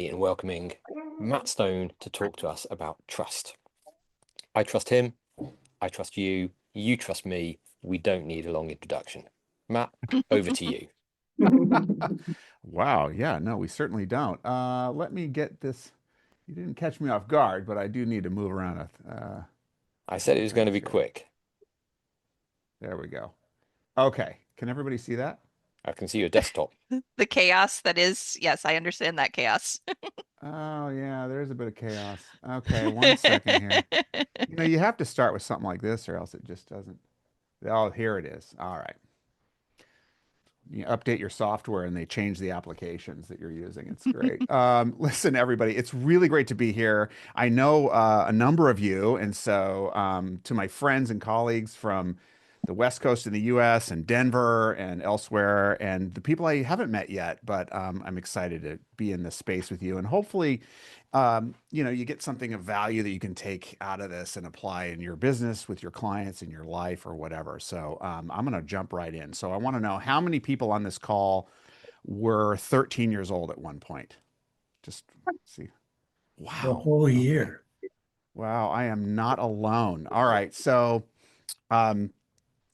In welcoming Matt Stone to talk to us about trust. I trust him. I trust you. You trust me. We don't need a long introduction. Matt, over to you. Wow. Yeah, no, we certainly don't. Let me get this. You didn't catch me off guard, but I do need to move around a I said couple it was going to things be here. quick. There we go. Okay. Can everybody see that? I can see your desktop. The chaos that is, yes, I understand that chaos. Oh, yeah, there's a bit of chaos. Okay, one second here. You have to start with something like this or else it just doesn't. Oh, here it is. All right. You update your software and they change the applications that you're using. It's great. Listen, everybody, it's really great to be here. I know a number of you, and so to my friends and colleagues from the West Coast in the U.S. and Denver and elsewhere, and the people I haven't met yet, but I'm excited to be in this space with you, and hopefully, you get something of value that you can take out of this and apply in your business with your clients in your life or whatever. So I'm going to jump right in. So I want to know how many people on this call were 13 years old at one point. Just see. The Wow. whole Okay. year. Wow. I am not alone. All right. Um,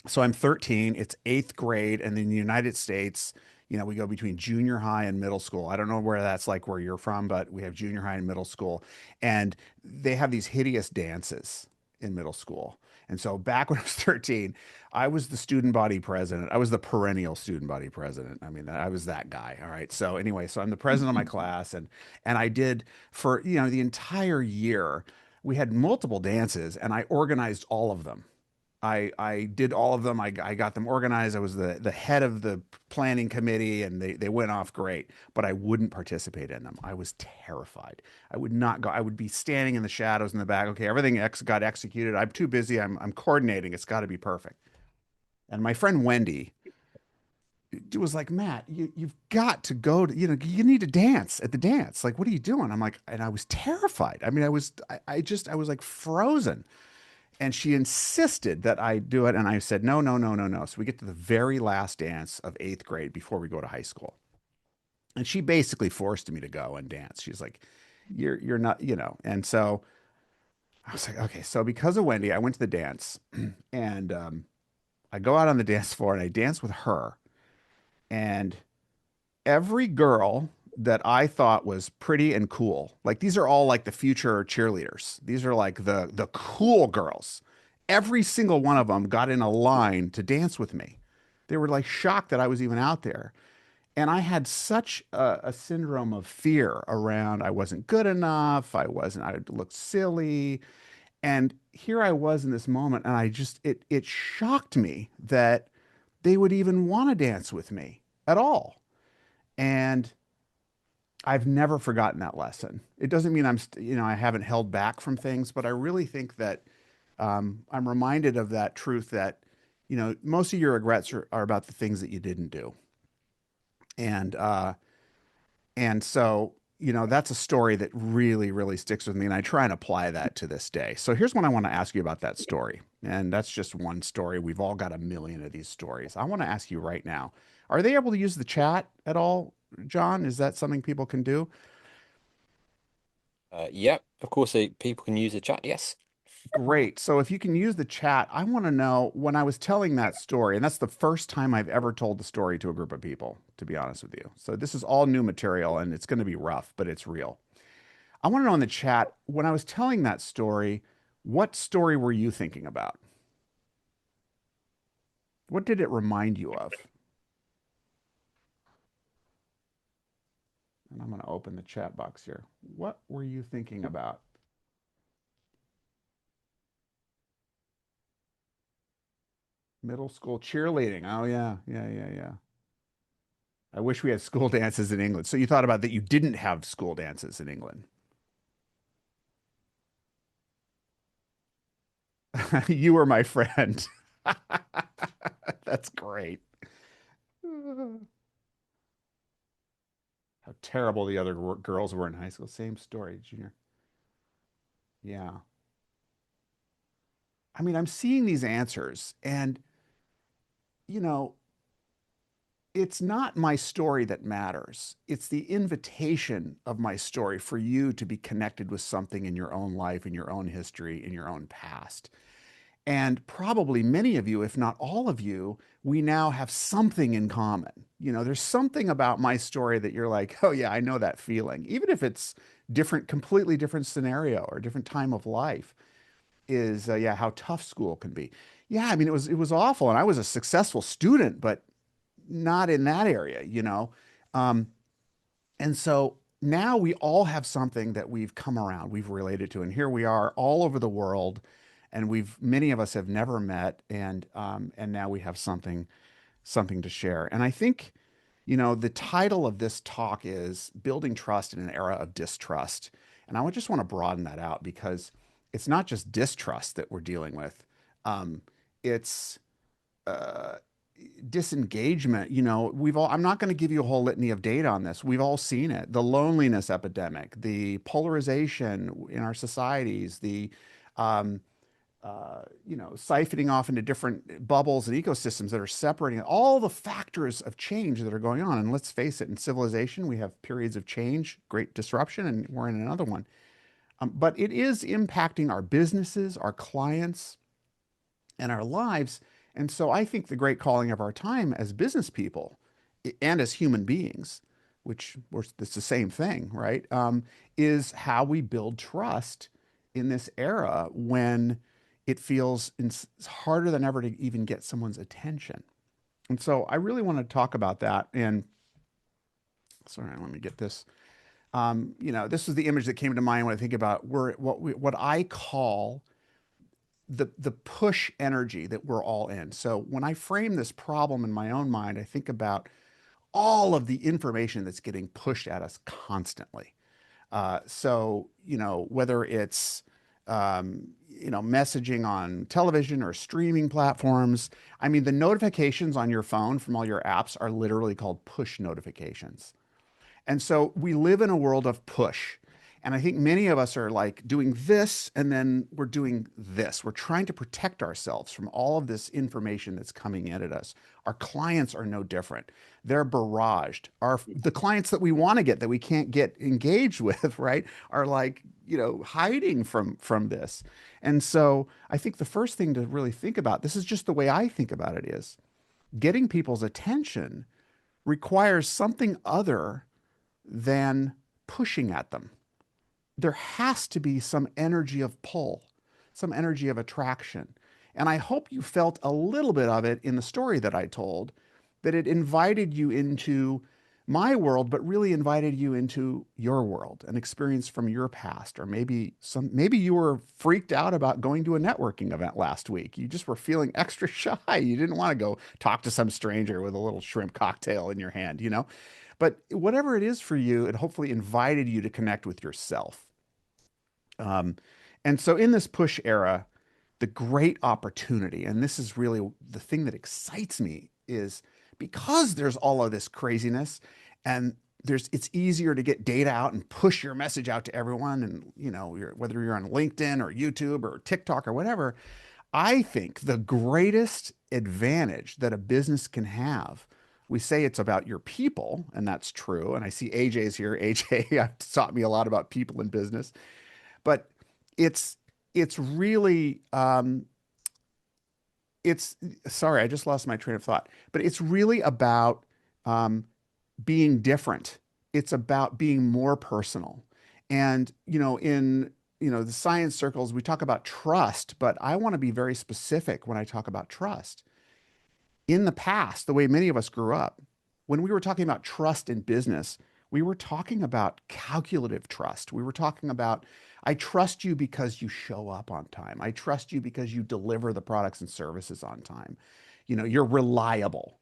so I'm 13. It's eighth grade, and in the United States, we go between junior high and middle school. I don't know where that's like where you're from, but we have junior high and middle school, and they have these hideous dances in middle school. And so back when I was 13, I was the student body president. I was the perennial student body president. I mean, I was that guy. All right. So anyway, so I'm the president of my class, and I did for the entire year. We had multiple dances, and I organized all of them. I did all of them. I got them organized. I was the head of the planning committee, and they went off great, but I wouldn't participate in them. I was terrified. I would not go. I would be standing in the shadows in the back. Okay, everything got executed. I'm too busy. I'm coordinating. It's got to be perfect. And my friend Wendy was like, Matt, you've got to go to, you need to dance at the dance. Like, what are you doing? I'm like, and I was terrified. I mean, I was like frozen. And she insisted that I do it. And I said, no, no, no, no, no. So we get to the very last dance of eighth grade before we go to high school. And she basically forced me to go and dance. She's like, you're not, And so I was like, okay. So because of Wendy, I went to the dance and I go out on the dance floor and I dance with her. And every girl that I thought was pretty and cool, like these are all like the future cheerleaders. These are like the cool girls. Every single one of them got in a line to dance with me. They were like shocked that I was even out there. And I had such a syndrome of fear around I wasn't good enough. I looked silly. And here I was in this moment, and it shocked me that they would even want to dance with me at all. And I've never forgotten that lesson. It doesn't mean I haven't held back from things, but I really think that I'm reminded of that truth that, most of your regrets are about the things that you didn't do. And, uh, and so, that's a story that really, really sticks with me. And I try and apply that to this day. So here's what I want to ask you about that story. And that's just one story. We've all got a million of these stories. I want to ask you right now, are they able to use the chat at all, John? Is that something people can do? Yep, of course, people can use the chat. Yes. Great. So if you can use the chat, I want to know when I was telling that story, and that's the first time I've ever told the story to a group of people, to be honest with you. So this is all new material and it's going to be rough, but it's real. I want to know in the chat, when I was telling that story, what story were you thinking about? What did it remind you of? And I'm going to open the chat box here. What were you thinking about? Middle school cheerleading. Oh, yeah. Yeah, yeah, yeah. I wish we had school dances in England. So you thought about that you didn't have school dances in England. You were my friend. That's great. How terrible the other girls were in high school. Same story, junior. Yeah. I mean, I'm seeing these answers, and you know, it's not my story that matters. It's the invitation of my story for you to be connected with something in your own life, in your own history, in your own past. And probably many of you, if not all of you, we now have something in common. There's something about my story that you're like, oh yeah, I know that feeling. Even if it's different, completely different scenario or different time of life, is yeah, how tough school can be. Yeah, I mean, it was awful. And I was a successful student, but not in that area. Um, and so now we all have something that we've come around, we've related to, and here we are all over the world, and many of us have never met, and now we have something to share. And I think, the title of this talk is Building Trust in an Era of Distrust. And I would just want to broaden that out because it's not just distrust that we're dealing with. It's uh, disengagement. I'm not going to give you a whole litany of data on this. We've all seen it. The loneliness epidemic, the polarization in our societies, the um, siphoning off into different bubbles and ecosystems that are separating all the factors of change that are going on. And let's face it, in civilization, we have periods of change, great disruption, and we're in another one. But it is impacting our businesses, our clients, and our lives. And so I think the great calling of our time as business people and as human beings, it's the same thing, right? Is how we build trust in this era when it feels it's harder than ever to even get someone's attention. And so I really want to talk about that. And sorry, let me get this. This was the image that came to mind when I think about what I call the push energy that we're all in. So when I frame this problem in my own mind, I think about all of the information that's getting pushed at us constantly. So whether it's messaging on television or streaming platforms, I mean, the notifications on your phone from all your apps are literally called push notifications. And so we live in a world of push. And I think many of us are like doing this and then we're doing this. We're trying to protect ourselves from all of this information that's coming in at us. Our clients are no different. They're barraged. The clients that we want to get that we can't get engaged with, right, are like, hiding from this. And so I think the first thing to really think about, this is just the way I think about it, is getting people's attention requires something other than pushing at them. There has to be some energy of pull, some energy of attraction. And I hope you felt a little bit of it in the story that I told, that it invited you into my world, but really invited you into your world, an experience from your past. Or maybe you were freaked out about going to a networking event last week. You just were feeling extra shy. You didn't want to go talk to some stranger with a little shrimp cocktail in your hand. But whatever it is for you, it hopefully invited you to connect with yourself. Um, and so in this push era, the great opportunity, and this is really the thing that excites me, is because there's all of this craziness and it's easier to get data out and push your message out to everyone. And, whether you're on LinkedIn or YouTube or TikTok or whatever, I think the greatest advantage that a business can have, we say it's about your people, and that's true. And I see AJ's here. AJ taught me a lot about people in business, but it's really it's sorry, I just lost my train of thought. But it's really about um, being different. It's about being more personal. And in the science circles, we talk about trust, but I want to be very specific when I talk about trust. In the past, the way many of us grew up, when we were talking about trust in business, we were talking about calculative trust. We were talking about, I trust you because you show up on time. I trust you because you deliver the products and services on time. You're reliable.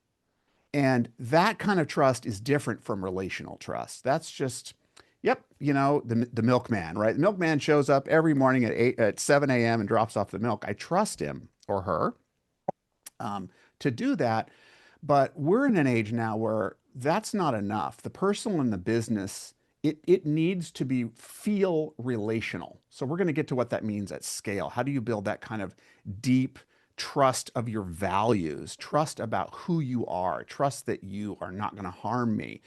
And that kind of trust is different from relational trust. That's just, yep, the milkman, right? The milkman shows up every morning at 7 a.m. and drops off the milk. I trust him or her to do that. But we're in an age now where that's not enough. The personal and the business, it needs to feel relational. So we're going to get to what that means at scale. How do you build that kind of deep trust of your values, trust about who you are, trust that you are not going to harm me,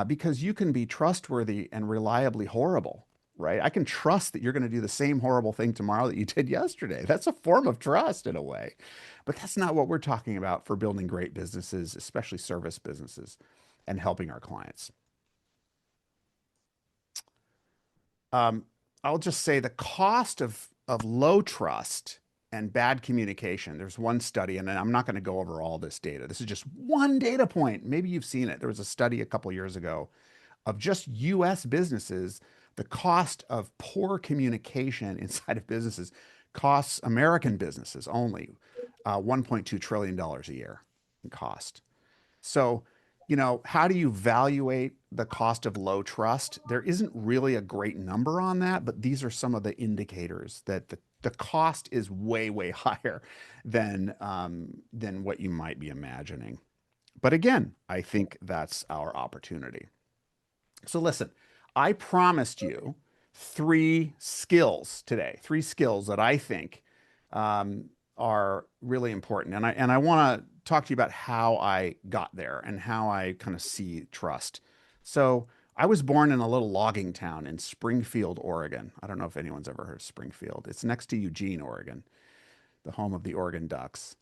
because you can be trustworthy and reliably horrible, right? I can trust that you're going to do the same horrible thing tomorrow that you did yesterday. That's a form of trust in a way. But that's not what we're talking about for building great businesses, especially service businesses, and helping our clients. Um, I'll just say the cost of low trust and bad communication. There's one study, and I'm not going to go over all this data. This is just one data point. Maybe you've seen it. There was a study a couple years ago of just US businesses. The cost of poor communication inside of businesses costs American businesses only $1.2 trillion a year in cost. So, how do you evaluate the cost of low trust? There isn't really a great number on that, but these are some of the indicators that the cost is way, way higher than what you might be imagining. But again, I think that's our opportunity. So listen, I promised you 3 skills today, 3 skills that I think are really important. And I want to talk to you about how I got there and how I kind of see trust. So I was born in a little logging town in Springfield, Oregon. I don't know if anyone's ever heard of Springfield. It's next to Eugene, Oregon, the home of the Oregon Ducks.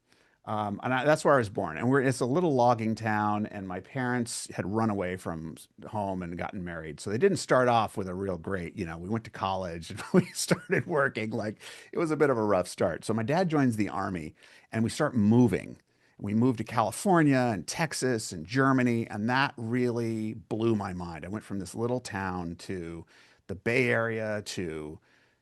That's where I was born. And it's a little logging town, and my parents had run away from home and gotten married. So they didn't start off with a real great, we went to college and we started working. Like it was a bit of a rough start. So my dad joins the army and we start moving. We moved to California and Texas and Germany, and that really blew my mind. I went from this little town to the Bay Area to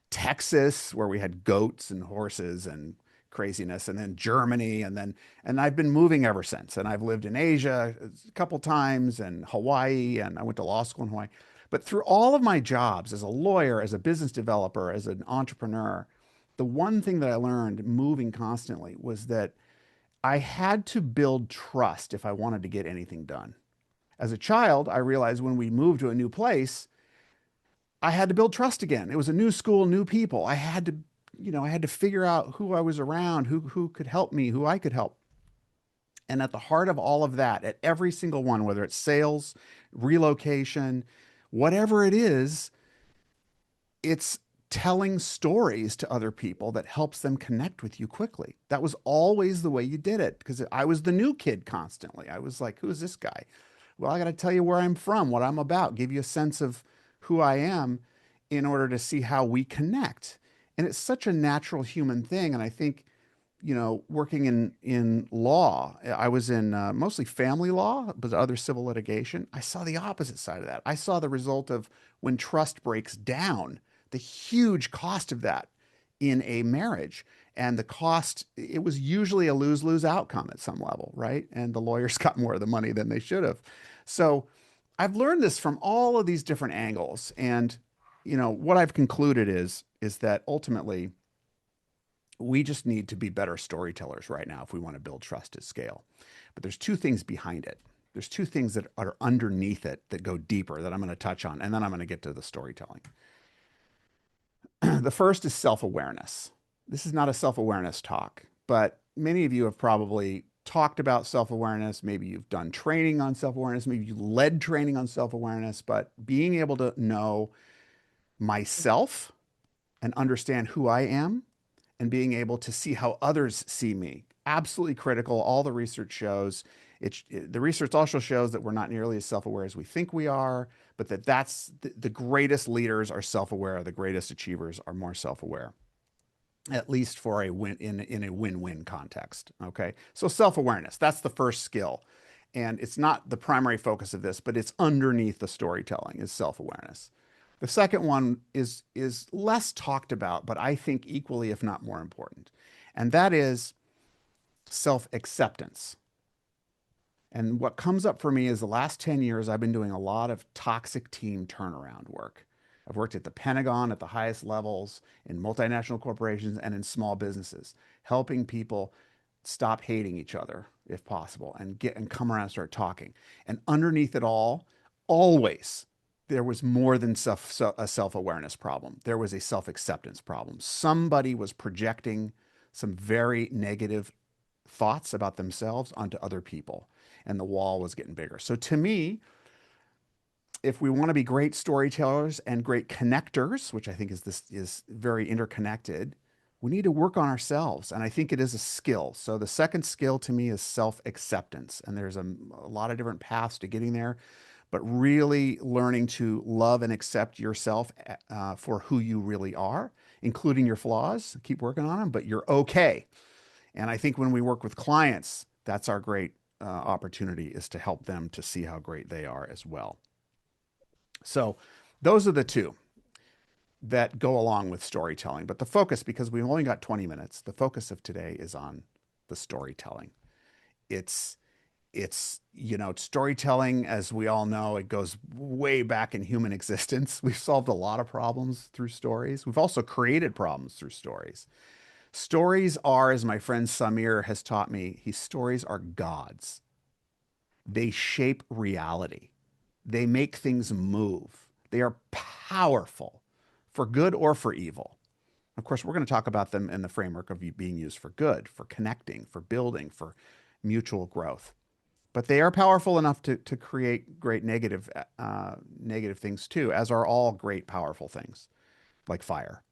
Texas, where we had goats and horses and craziness, and then Germany, and I've been moving ever since. And I've lived in Asia a couple times and Hawaii, and I went to law school in Hawaii. But through all of my jobs as a lawyer, as a business developer, as an entrepreneur, the one thing that I learned moving constantly was that I had to build trust if I wanted to get anything done. As a child, I realized when we moved to a new place, I had to build trust again. It was a new school, new people. I had to figure out who I was around, who could help me, who I could help. And at the heart of all of that, at every single one, whether it's sales, relocation, whatever it is, it's telling stories to other people that helps them connect with you quickly. That was always the way you did it, because I was the new kid constantly. I was like, who's this guy? Well, I got to tell you where I'm from, what I'm about, give you a sense of who I am in order to see how we connect. And it's such a natural human thing. And I think, working in law, I was in mostly family law, but other civil litigation. I saw the opposite side of that. I saw the result of when trust breaks down, the huge cost of that in a marriage. And the cost, it was usually a lose-lose outcome at some level, right? And the lawyers got more of the money than they should have. So I've learned this from all of these different angles. And, what I've concluded is that ultimately we just need to be better storytellers right now if we want to build trust at scale. But there's 2 things behind it. There's 2 things that are underneath it that go deeper that I'm going to touch on, and then I'm going to get to the storytelling. The first is self-awareness. This is not a self-awareness talk, but many of you have probably talked about self-awareness. Maybe you've done training on self-awareness. Maybe you led training on self-awareness, but being able to know myself and understand who I am and being able to see how others see me. Absolutely critical. All the research shows the research also shows that we're not nearly as self-aware as we think we are, but that's the greatest leaders are self-aware. The greatest achievers are more self-aware, at least for a win in a win-win context. Okay. So self-awareness, that's the first skill. And it's not the primary focus of this, but it's underneath the storytelling is self-awareness. The second one is less talked about, but I think equally, if not more important. And that is self-acceptance. And what comes up for me is the last 10 years, I've been doing a lot of toxic team turnaround work. I've worked at the Pentagon at the highest levels, in multinational corporations, and in small businesses, helping people stop hating each other, if possible, and come around and start talking. And underneath it all, always, there was more than a self-awareness problem. There was a self-acceptance problem. Somebody was projecting some very negative thoughts about themselves onto other people. And the wall was getting bigger. So to me, if we want to be great storytellers and great connectors, which I think is very interconnected, we need to work on ourselves. And I think it is a skill. So the second skill to me is self-acceptance. And there's a lot of different paths to getting there, but really learning to love and accept yourself for who you really are, including your flaws. Keep working on them, but you're okay. And I think when we work with clients, that's our great opportunity, is to help them to see how great they are as well. So those are the two that go along with storytelling. But the focus, because we've only got 20 minutes, the focus of today is on the storytelling. It's storytelling, as we all know, it goes way back in human existence. We've solved a lot of problems through stories. We've also created problems through stories. Stories are, as my friend Samir has taught me, stories are gods. They shape reality. They make things move. They are powerful for good or for evil. Of course, we're going to talk about them in the framework of being used for good, for connecting, for building, for mutual growth. But they are powerful enough to create great negative things too, as are all great powerful things, like fire.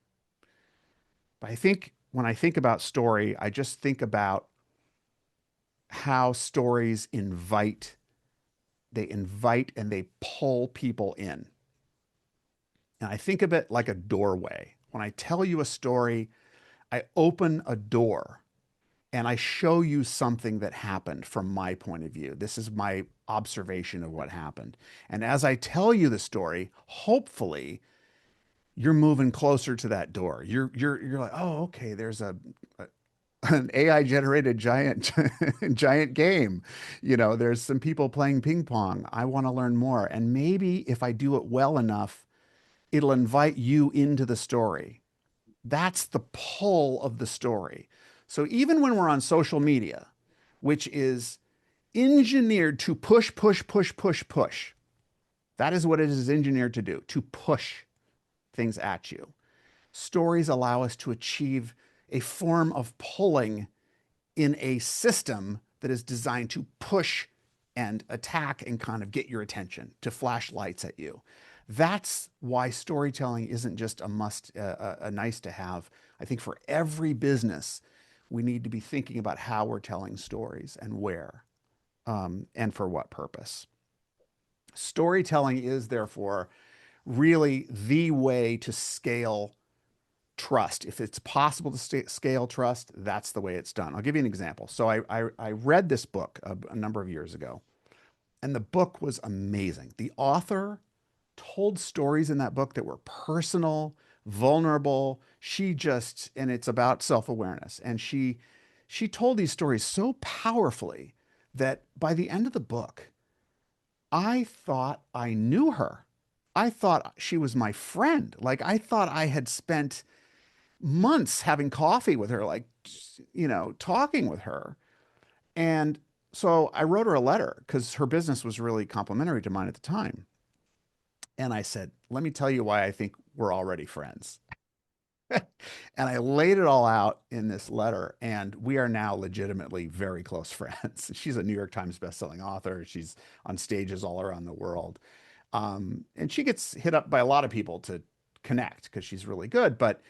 But I think when I think about story, I just think about how stories invite and they pull people in. And I think of it like a doorway. When I tell you a story, I open a door and I show you something that happened from my point of view. This is my observation of what happened. And as I tell you the story, hopefully you're moving closer to that door. You're like, oh, okay, there's an AI generated giant giant game. There's some people playing ping pong. I want to learn more. And maybe if I do it well enough, it'll invite you into the story. That's the pull of the story. So even when we're on social media, which is engineered to push, push, push, push, push, that is what it is engineered to do, to push things at you. Stories allow us to achieve a form of pulling in a system that is designed to push and attack and kind of get your attention, to flash lights at you. That's why storytelling isn't just a nice to have. I think for every business, we need to be thinking about how we're telling stories and where, and for what purpose. Storytelling is therefore really the way to scale trust. If it's possible to scale trust, that's the way it's done. I'll give you an example. So I read this book a number of years ago, and the book was amazing. The author told stories in that book that were personal, vulnerable. And it's about self-awareness. And she told these stories so powerfully that by the end of the book, I thought I knew her. I thought she was my friend. Like, I thought I had spent months having coffee with her, like, talking with her. And so I wrote her a letter because her business was really complimentary to mine at the time. And I said, let me tell you why I think we're already friends. And I laid it all out in this letter, and we are now legitimately very close friends. She's a New York Times bestselling author. She's on stages all around the world. And she gets hit up by a lot of people to connect because she's really good. But,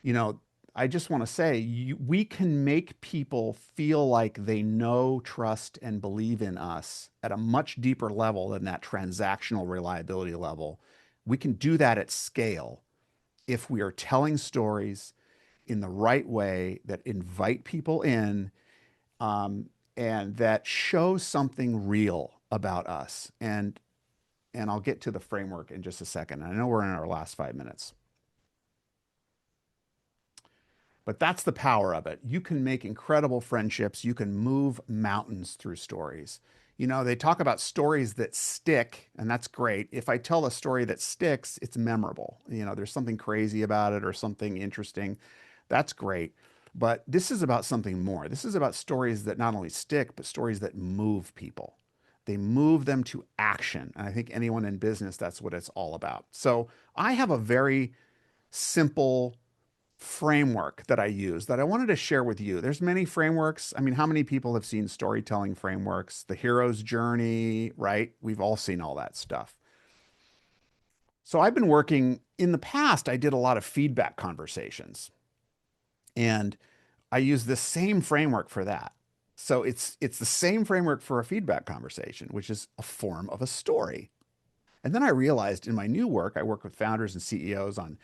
you know, I just want to say we can make people feel like they know, trust, and believe in us at a much deeper level than that transactional reliability level. We can do that at scale if we are telling stories in the right way that invite people in, and that show something real about us. And I'll get to the framework in just a second. I know we're in our last 5 minutes, but that's the power of it. You can make incredible friendships. You can move mountains through stories. They talk about stories that stick, and that's great. If I tell a story that sticks, it's memorable. There's something crazy about it or something interesting. That's great. But this is about something more. This is about stories that not only stick, but stories that move people. They move them to action. And I think anyone in business, that's what it's all about. So I have a very simple framework that I use that I wanted to share with you. There's many frameworks. I mean, how many people have seen storytelling frameworks? The hero's journey, right? We've all seen all that stuff. So I've been working in the past, I did a lot of feedback conversations, and I use the same framework for that. So it's the same framework for a feedback conversation, which is a form of a story. And then I realized in my new work, I work with founders and CEOs on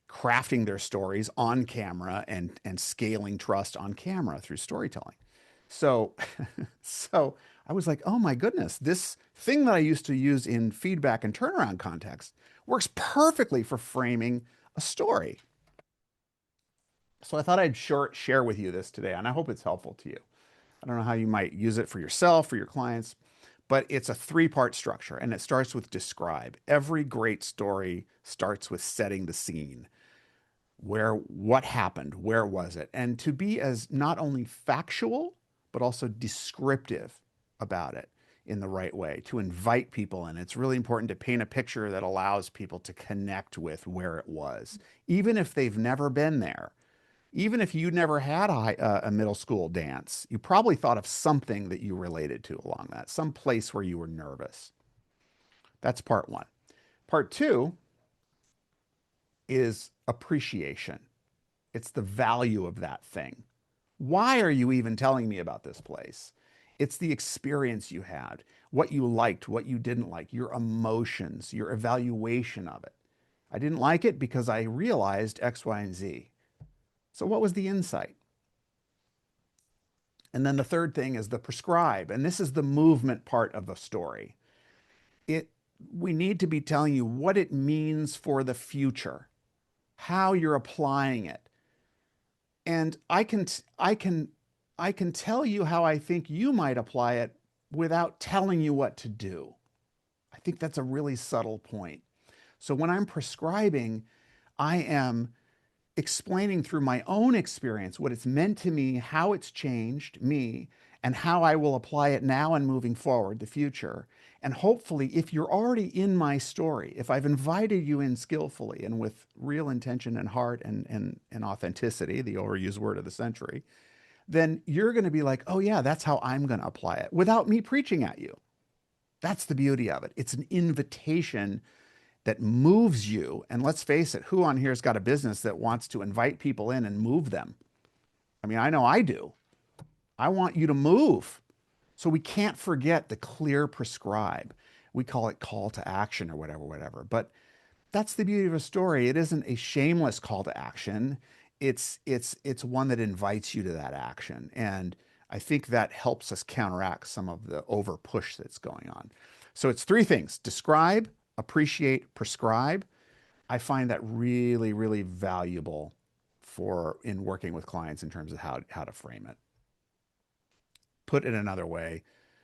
crafting their stories on camera and scaling trust on camera through storytelling. So so I was like, "Oh my goodness, this thing that I used to use in feedback and turnaround context works perfectly for framing a story." So I thought I'd share with you this today, and I hope it's helpful to you. I don't know how you might use it for yourself, for your clients, but it's a three-part structure, and it starts with describe. Every great story starts with setting the scene. What happened? Where was it? And to be as not only factual, but also descriptive about it in the right way, to invite people in. It's really important to paint a picture that allows people to connect with where it was, even if they've never been there. Even if you never had a middle school dance, you probably thought of something that you related to along that, some place where you were nervous. That's part one. Part two is appreciation. It's the value of that thing. Why are you even telling me about this place? It's the experience you had, what you liked, what you didn't like, your emotions, your evaluation of it. I didn't like it because I realized X, Y, and Z. So, what was the insight? And then the third thing is the prescribe. And this is the movement part of the story. It we need to be telling you what it means for the future, how you're applying it. And I can tell you how I think you might apply it without telling you what to do. I think that's a really subtle point. So when I'm prescribing, I am explaining through my own experience what it's meant to me, how it's changed me, and how I will apply it now and moving forward, the future. And hopefully, if you're already in my story, if I've invited you in skillfully and with real intention and heart and authenticity, the overused word of the century, then you're going to be like, oh, yeah, that's how I'm going to apply it without me preaching at you. That's the beauty of it. It's an invitation that moves you. And let's face it, who on here's got a business that wants to invite people in and move them? I mean, I know I do. I want you to move. So we can't forget the clear prescribe. We call it call to action or whatever. But that's the beauty of a story. It isn't a shameless call to action. It's one that invites you to that action. And I think that helps us counteract some of the over push that's going on. So it's three things: describe, appreciate, prescribe. I find that really, really valuable for in working with clients in terms of how to frame it. Put it another way,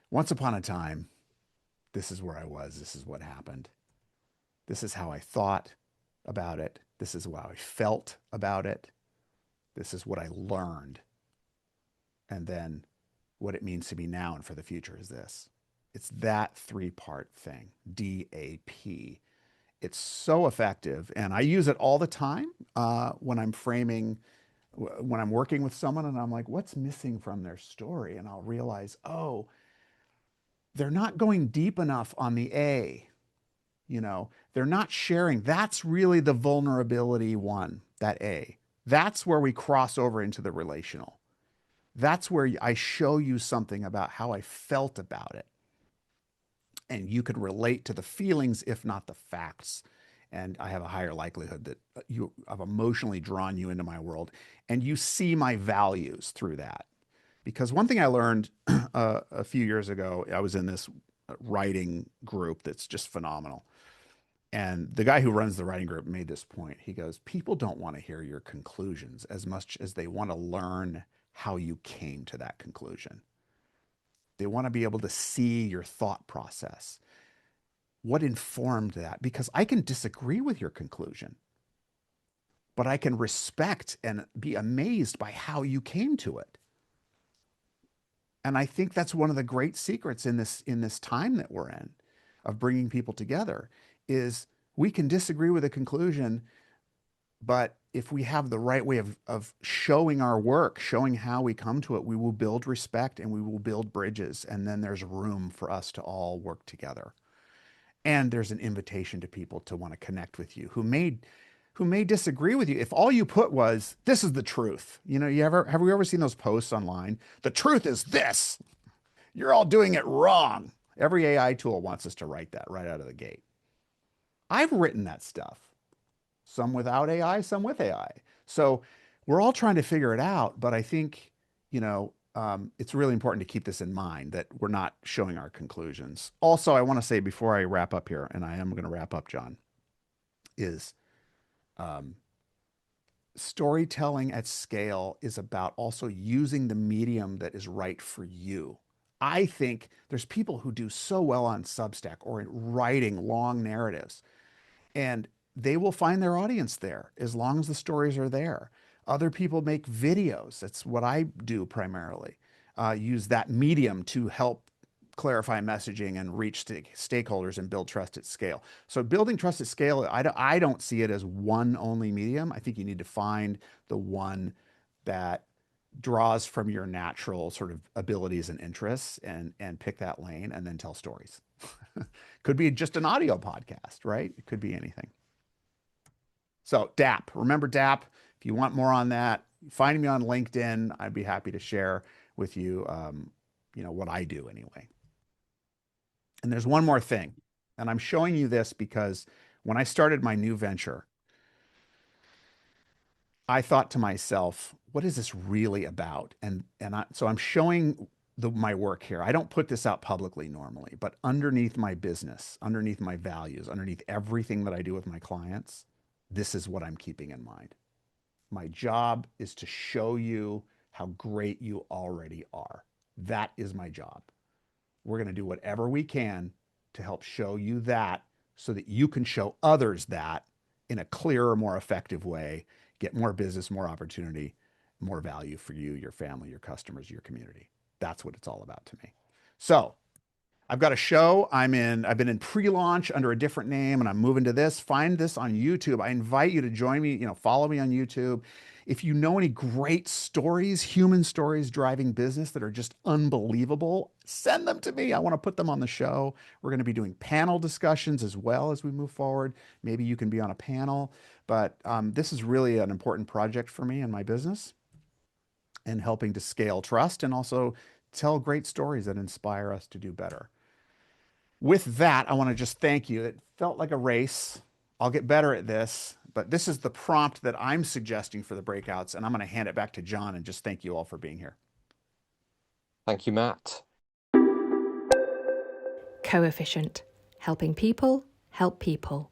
once upon a time, this is where I was, this is what happened. This is how I thought about it. This is how I felt about it. This is what I learned. And then what it means to me now and for the future is this. It's that three-part thing, DAP. It's so effective. And I use it all the time when I'm framing, when I'm working with someone and I'm like, what's missing from their story? And I'll realize, oh, they're not going deep enough on the A. You know, they're not sharing. That's really the vulnerability one, that A. That's where we cross over into the relational. That's where I show you something about how I felt about it. And you can relate to the feelings, if not the facts. And I have a higher likelihood that I've emotionally drawn you into my world and you see my values through that. Because one thing I learned a few years ago, I was in this writing group that's just phenomenal. And the guy who runs the writing group made this point. He goes, people don't want to hear your conclusions as much as they want to learn how you came to that conclusion. They want to be able to see your thought process. What informed that? Because I can disagree with your conclusion, but I can respect and be amazed by how you came to it. And I think that's one of the great secrets in this time that we're in of bringing people together is we can disagree with a conclusion, But if we have the right way of showing our work, showing how we come to it, we will build respect and we will build bridges. And then there's room for us to all work together. And there's an invitation to people to want to connect with you who may disagree with you. If all you put was, this is the truth. Have we ever seen those posts online? The truth is this. You're all doing it wrong. Every AI tool wants us to write that right out of the gate. I've written that stuff. Some without AI, some with AI. So we're all trying to figure it out. But I think, it's really important to keep this in mind that we're not showing our conclusions. Also, I want to say before I wrap up here, and I am going to wrap up, John, is storytelling at scale is about also using the medium that is right for you. I think there's people who do so well on Substack or in writing long narratives, and they will find their audience there as long as the stories are there. Other people make videos. That's what I do primarily. Use that medium to help clarify messaging and reach stakeholders and build trust at scale. So building trust at scale, I don't see it as one only medium. I think you need to find the one that draws from your natural sort of abilities and interests and pick that lane and then tell stories. Could be just an audio podcast, right? It could be anything. So DAP, remember DAP. If you want more on that, find me on LinkedIn. I'd be happy to share with you, what I do anyway. And there's one more thing, and I'm showing you this because when I started my new venture, I thought to myself, what is this really about? So I'm showing my work here. I don't put this out publicly normally, but underneath my business, underneath my values, underneath everything that I do with my clients, this is what I'm keeping in mind. My job is to show you how great you already are. That is my job. We're going to do whatever we can to help show you that so that you can show others that in a clearer, more effective way, get more business, more opportunity, more value for you, your family, your customers, your community. That's what it's all about to me. So I've got a show I've been in pre-launch under a different name, and I'm moving to this. Find this on YouTube. I invite you to join me, follow me on YouTube. If you know any great stories, human stories driving business that are just unbelievable, send them to me. I want to put them on the show. We're going to be doing panel discussions as well as we move forward. Maybe you can be on a panel, but this is really an important project for me and my business, and helping to scale trust and also tell great stories that inspire us to do better. With that, I want to just thank you. It felt like a race. I'll get better at this, but this is the prompt that I'm suggesting for the breakouts, and I'm going to hand it back to John and just thank you all for being here. Thank you, Matt. CoEfficient, helping people help people.